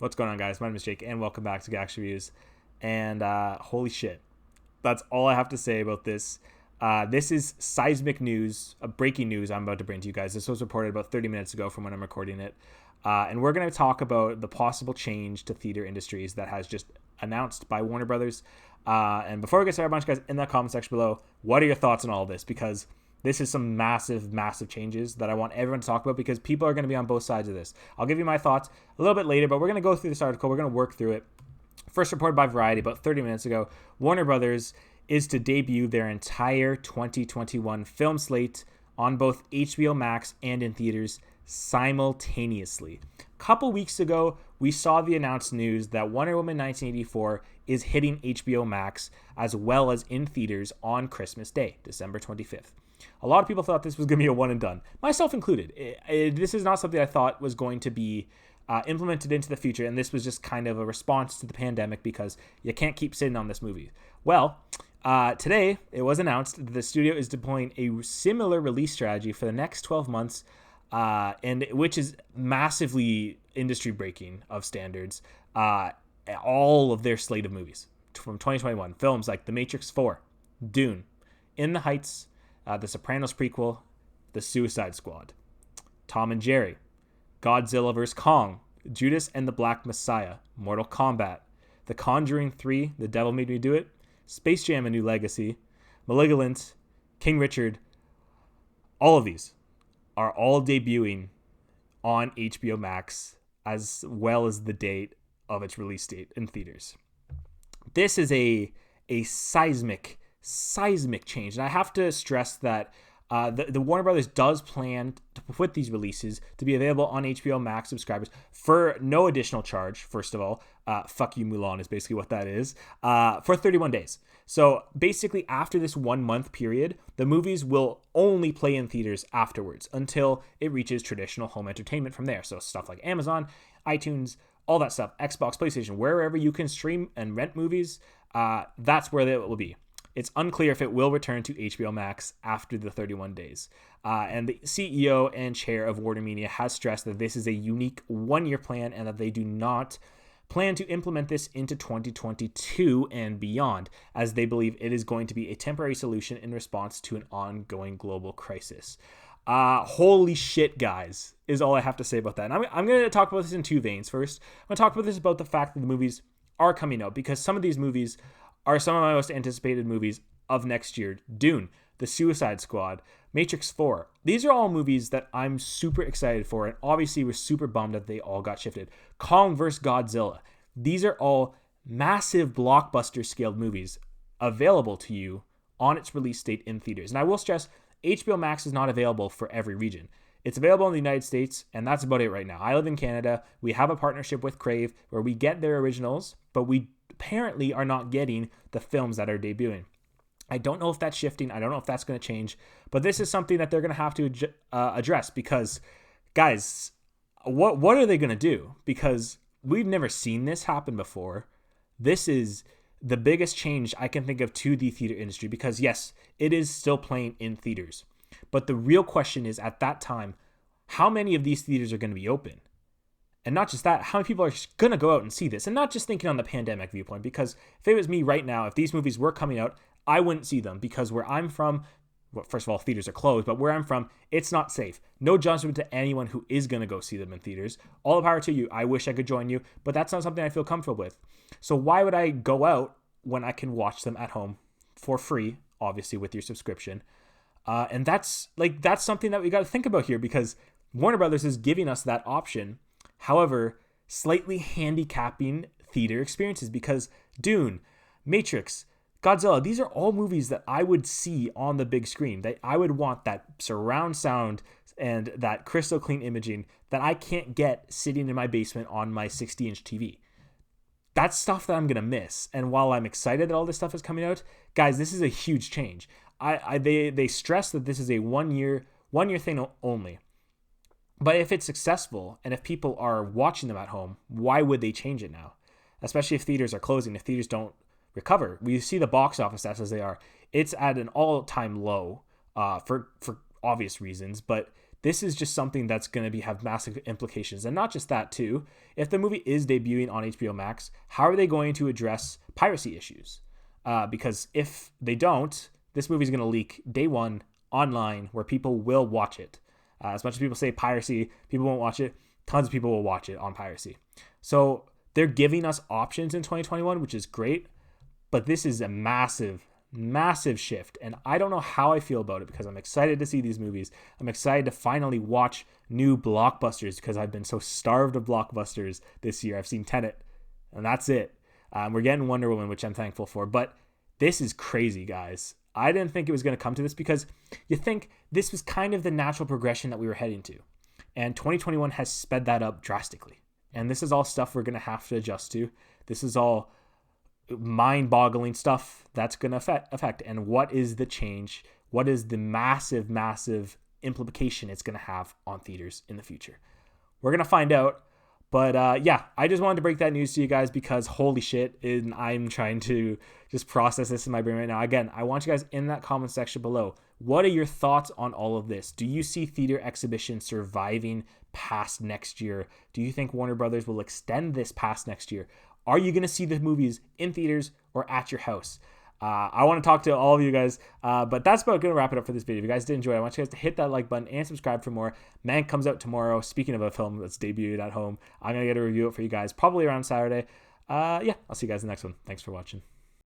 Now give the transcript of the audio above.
What's going on, guys? My name is Jake, and welcome back to Gax Reviews. And holy shit, that's all I have to say about this. This is seismic news, breaking news I'm about to bring to you guys. This was reported about 30 minutes ago from when I'm recording it. And we're going to talk about the possible change to theater industries that has just announced by Warner Brothers. And before we get started, a bunch of guys in the comment section below, what are your thoughts on all this? Because this is some massive, massive changes that I want everyone to talk about because people are going to be on both sides of this. I'll give you my thoughts a little bit later, but we're going to go through this article. We're going to work through it. First reported by Variety about 30 minutes ago, Warner Brothers is to debut their entire 2021 film slate on both HBO Max and in theaters simultaneously. A couple weeks ago, we saw the announced news that Wonder Woman 1984 is hitting HBO Max as well as in theaters on Christmas Day, December 25th. A lot of people thought this was going to be a one and done, myself included. This is not something I thought was going to be implemented into the future, and this was just kind of a response to the pandemic because you can't keep sitting on this movie. Well, today it was announced that the studio is deploying a similar release strategy for the next 12 months, and which is massively industry breaking of standards. All of their slate of movies from 2021, films like The Matrix 4, Dune, In the Heights, the Sopranos prequel, The Suicide Squad, Tom and Jerry, Godzilla vs. Kong, Judas and the Black Messiah, Mortal Kombat, The Conjuring 3, The Devil Made Me Do It, Space Jam: A New Legacy, Malevolent, King Richard. All of these are all debuting on HBO Max as well as the date of its release date in theaters. This is a seismic change. And I have to stress that the Warner Brothers does plan to put these releases to be available on HBO Max subscribers for no additional charge. First of all, fuck you, Mulan is basically what that is, for 31 days. So basically, after this 1 month period, the movies will only play in theaters afterwards until it reaches traditional home entertainment from there. So stuff like Amazon, iTunes, all that stuff, Xbox, PlayStation, wherever you can stream and rent movies, that's where it will be. It's unclear if it will return to HBO Max after the 31 days. And the CEO and chair of Warner Media has stressed that this is a unique one-year plan and that they do not plan to implement this into 2022 and beyond, as they believe it is going to be a temporary solution in response to an ongoing global crisis. Holy shit, guys, is all I have to say about that. And I'm going to talk about this in two veins. First, I'm going to talk about this about the fact that the movies are coming out, because some of these movies are some of my most anticipated movies of next year. Dune, The Suicide Squad, Matrix 4. These are all movies that I'm super excited for, and obviously we're super bummed that they all got shifted. Kong vs. Godzilla. These are all massive blockbuster scaled movies available to you on its release date in theaters. And I will stress, HBO Max is not available for every region. It's available in the United States, and that's about it right now. I live in Canada. We have a partnership with Crave where we get their originals, but we apparently are not getting the films that are debuting. I don't know if that's shifting. I don't know if that's going to change, but this is something that they're going to have to address because, guys, what are they going to do? Because we've never seen this happen before. This is the biggest change I can think of to the theater industry because, yes, it is still playing in theaters. But the real question is, at that time, how many of these theaters are going to be open? And not just that, how many people are going to go out and see this? And not just thinking on the pandemic viewpoint, because if it was me right now, if these movies were coming out, I wouldn't see them because where I'm from, well, first of all, theaters are closed, but where I'm from, it's not safe. No judgment to anyone who is going to go see them in theaters. All the power to you. I wish I could join you, but that's not something I feel comfortable with. So why would I go out when I can watch them at home for free, obviously with your subscription? And that's something that we got to think about here because Warner Brothers is giving us that option. However, slightly handicapping theater experiences because Dune, Matrix, Godzilla, these are all movies that I would see on the big screen. That I would want that surround sound and that crystal clean imaging that I can't get sitting in my basement on my 60-inch TV. That's stuff that I'm going to miss. And while I'm excited that all this stuff is coming out, guys, this is a huge change. They stress that this is a one year thing only. But if it's successful and if people are watching them at home, why would they change it now? Especially if theaters are closing, if theaters don't recover. We see the box office stats as they are. It's at an all-time low for obvious reasons, but this is just something that's going to have massive implications. And not just that too. If the movie is debuting on HBO Max, how are they going to address piracy issues? Because if they don't, this movie is going to leak day one online where people will watch it. As much as people say piracy, people won't watch it. Tons of people will watch it on piracy. So they're giving us options in 2021, which is great. But this is a massive, massive shift. And I don't know how I feel about it because I'm excited to see these movies. I'm excited to finally watch new blockbusters because I've been so starved of blockbusters this year. I've seen Tenet, and that's it. We're getting Wonder Woman, which I'm thankful for. But this is crazy, guys. I didn't think it was going to come to this because you think this was kind of the natural progression that we were heading to. And 2021 has sped that up drastically. And this is all stuff we're going to have to adjust to. This is all mind-boggling stuff that's going to affect. And what is the change? What is the massive, massive implication it's going to have on theaters in the future? We're going to find out. But yeah, I just wanted to break that news to you guys because holy shit, and I'm trying to just process this in my brain right now. Again, I want you guys in that comment section below. What are your thoughts on all of this? Do you see theater exhibition surviving past next year? Do you think Warner Brothers will extend this past next year? Are you going to see the movies in theaters or at your house? I want to talk to all of you guys, but that's about going to wrap it up for this video. If you guys did enjoy it, I want you guys to hit that like button and subscribe for more. Mank comes out tomorrow. Speaking of a film that's debuted at home, I'm going to get a review it for you guys probably around Saturday. Yeah, I'll see you guys in the next one. Thanks for watching.